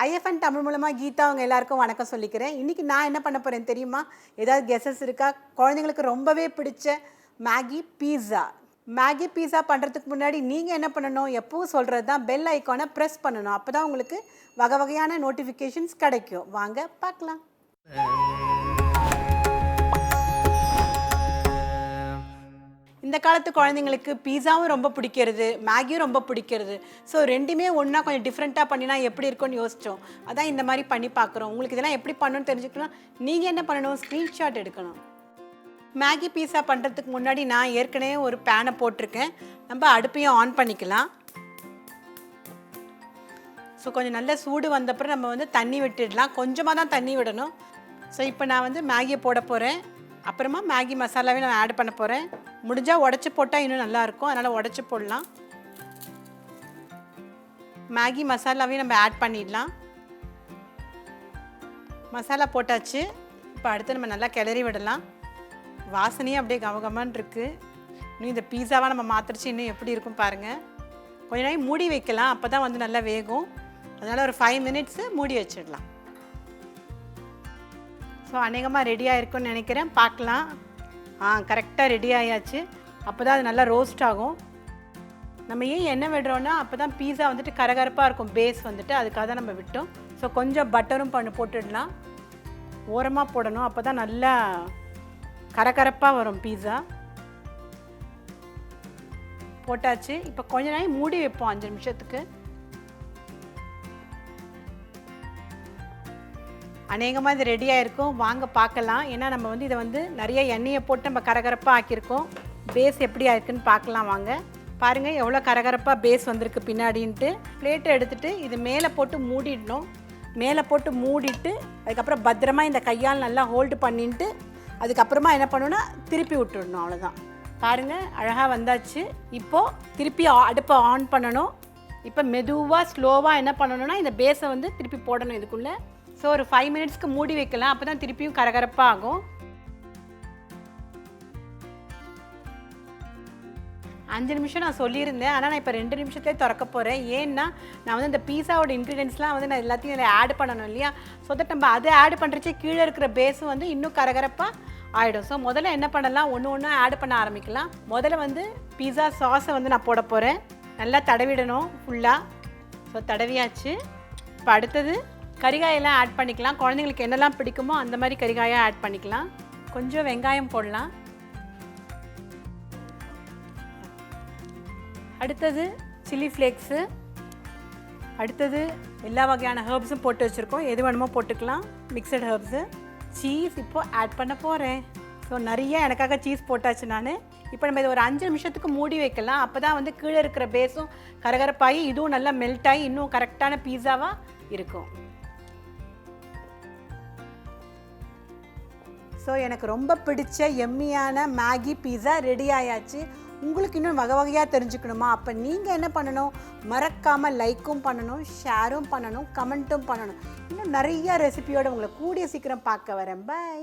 IFN Tamil மூலமாக கீதா அவங்க எல்லாருக்கும் வணக்கம் சொல்லிக்கிறேன். இன்றைக்கி நான் என்ன பண்ண போகிறேன் தெரியுமா? ஏதாவது கெஸஸ் இருக்கா? குழந்தைங்களுக்கு ரொம்பவே பிடிச்ச மேகி பீஸா. மேகி பீஸா பண்ணுறதுக்கு முன்னாடி நீங்கள் என்ன பண்ணணும்? எப்பவும் சொல்கிறது தான் பெல் ஐக்கானை ப்ரெஸ் பண்ணணும். அப்போ தான் உங்களுக்கு வகை வகையான நோட்டிஃபிகேஷன்ஸ் கிடைக்கும். வாங்க பார்க்கலாம். இந்த காலத்து குழந்தைங்களுக்கு பீஸாவும் ரொம்ப பிடிக்கிறது, மேகியும் ரொம்ப பிடிக்கிறது. ஸோ ரெண்டுமே ஒன்றா கொஞ்சம் டிஃப்ரெண்ட்டாக பண்ணினா எப்படி இருக்கும்னு யோசித்தோம். அதான் இந்த மாதிரி பண்ணி பார்க்குறோம். உங்களுக்கு இதெல்லாம் எப்படி பண்ணணும்னு தெரிஞ்சுக்கணும். நீங்கள் என்ன பண்ணணும்? ஸ்க்ரீன்ஷாட் எடுக்கணும். மேகி பீஸா பண்ணுறதுக்கு முன்னாடி நான் ஏற்கனவே ஒரு பேனை போட்டிருக்கேன். நம்ம அடுப்பையும் ஆன் பண்ணிக்கலாம். ஸோ கொஞ்சம் நல்ல சூடு வந்தப்பறம் நம்ம தண்ணி விட்டுடலாம். கொஞ்சமாக தான் தண்ணி விடணும். ஸோ இப்போ நான் மேகியை போட போகிறேன். அப்புறமா மேகி மசாலாவே நான் ஆட் பண்ண போகிறேன். முடிஞ்சால் உடச்சி போட்டால் இன்னும் நல்லாயிருக்கும், அதனால் உடச்சி போடலாம். மேகி மசாலாவையும் நம்ம ஆட் பண்ணிடலாம். மசாலா போட்டாச்சு. இப்போ அடுத்து நம்ம நல்லா கிளறி விடலாம். வாசனையும் அப்படியே கமகமான்னு இருக்குது. இன்னும் இந்த பீஸாவாக நம்ம மாற்றிடுச்சு இன்னும் எப்படி இருக்கும் பாருங்கள். கொஞ்ச நேரம் மூடி வைக்கலாம், அப்போ தான் நல்லா வேகும். அதனால் ஒரு 5 மினிட்ஸு மூடி வச்சிடலாம். ஸோ அநேகமாக ரெடியாக இருக்குன்னு நினைக்கிறேன். பார்க்கலாம். கரெக்டாக ரெடி ஆயாச்சு. அப்போ தான் அது நல்லா ரோஸ்ட் ஆகும். நம்ம ஏன் எண்ணெய் விடுறோன்னா அப்போ தான் பீஸா கரகரப்பாக இருக்கும். பேஸ் அதுக்காக தான் நம்ம விட்டோம். ஸோ கொஞ்சம் பட்டரும் போட்டுடலாம். ஓரமாக போடணும், அப்போ தான் நல்லா கரகரப்பாக வரும் பீஸா. போட்டாச்சு. இப்போ கொஞ்ச நேரம் மூடி வைப்போம் 5 நிமிஷத்துக்கு. அநேகமாக இது ரெடியாக இருக்கும். வாங்க பார்க்கலாம். ஏன்னா நம்ம இதை நிறைய எண்ணெயை போட்டு நம்ம கரகரப்பாக ஆக்கியிருக்கோம். பேஸ் எப்படி ஆயிருக்குன்னு பார்க்கலாம் வாங்க. பாருங்கள் எவ்வளோ கரகரப்பாக பேஸ் வந்திருக்கு பின்னாடின்ட்டு. பிளேட்டை எடுத்துகிட்டு இது மேலே போட்டு மூடிடணும். மேலே போட்டு மூடிட்டு அதுக்கப்புறம் பத்திரமா இந்த கையால் நல்லா ஹோல்டு பண்ணிட்டு அதுக்கப்புறமா என்ன பண்ணணும்னா திருப்பி விட்டுடணும். அவ்வளோதான். பாருங்கள் அழகாக வந்தாச்சு. இப்போது திருப்பி அடுப்பை ஆன் பண்ணணும். இப்போ மெதுவாக ஸ்லோவாக என்ன பண்ணணும்னா இந்த பேஸை திருப்பி போடணும் இதுக்குள்ளே. ஸோ ஒரு 5 மினிட்ஸ்க்கு மூடி வைக்கலாம். அப்போ தான் திருப்பியும் கரகரப்பாக ஆகும். 5 நிமிஷம் நான் சொல்லியிருந்தேன், ஆனால் நான் இப்போ 2 நிமிஷத்துலேயே திறக்க போகிறேன். ஏன்னா நான் இந்த பீஸாவோட இன்க்ரீடியன்ஸ்லாம் நான் எல்லாத்தையும் இதில் ஆட் பண்ணணும் இல்லையா? ஸோ தட் நம்ம அதை ஆட் பண்ணுறச்சே கீழே இருக்கிற பேஸும் இன்னும் கரகரப்பாக ஆகிடும். ஸோ முதல்ல என்ன பண்ணலாம், ஒன்று ஆட் பண்ண ஆரம்பிக்கலாம். முதல்ல பீஸா சாஸை நான் போட போகிறேன். நல்லா தடவிடணும் ஃபுல்லாக. ஸோ தடவியாச்சு. இப்போ அடுத்தது கறிகாயெல்லாம் ஆட் பண்ணிக்கலாம். குழந்தைங்களுக்கு என்னெல்லாம் பிடிக்குமோ அந்த மாதிரி கறிகாயாக ஆட் பண்ணிக்கலாம். கொஞ்சம் வெங்காயம் போடலாம். அடுத்தது சில்லி ஃப்ளேக்ஸு. அடுத்தது எல்லா வகையான ஹெர்ப்ஸும் போட்டு வச்சுருக்கோம். எது வேணுமோ போட்டுக்கலாம். Mixed herbs. சீஸ் இப்போது ஆட் பண்ண போகிறேன். ஸோ நிறைய எனக்காக சீஸ் போட்டாச்சு நான். இப்போ நம்ம இதை ஒரு 5 நிமிஷத்துக்கு மூடி வைக்கலாம். அப்போ தான் கீழே இருக்கிற பேஸும் கரகரப்பாகி இதுவும் நல்லா மெல்ட் ஆகி இன்னும் கரெக்டான பீஸாவாக இருக்கும். ஸோ எனக்கு ரொம்ப பிடிச்ச எம்மியான மேகி பீஸா ரெடி ஆயாச்சு. உங்களுக்கு இன்னும் வகை வகையாக தெரிஞ்சுக்கணுமா? அப்போ நீங்கள் என்ன பண்ணணும்? மறக்காமல் லைக்கும் பண்ணணும், ஷேரும் பண்ணணும், கமெண்ட்டும் பண்ணணும். இன்னும் நிறைய ரெசிபியோடு உங்களை கூடிய சீக்கிரம் பார்க்க வரேன். பை.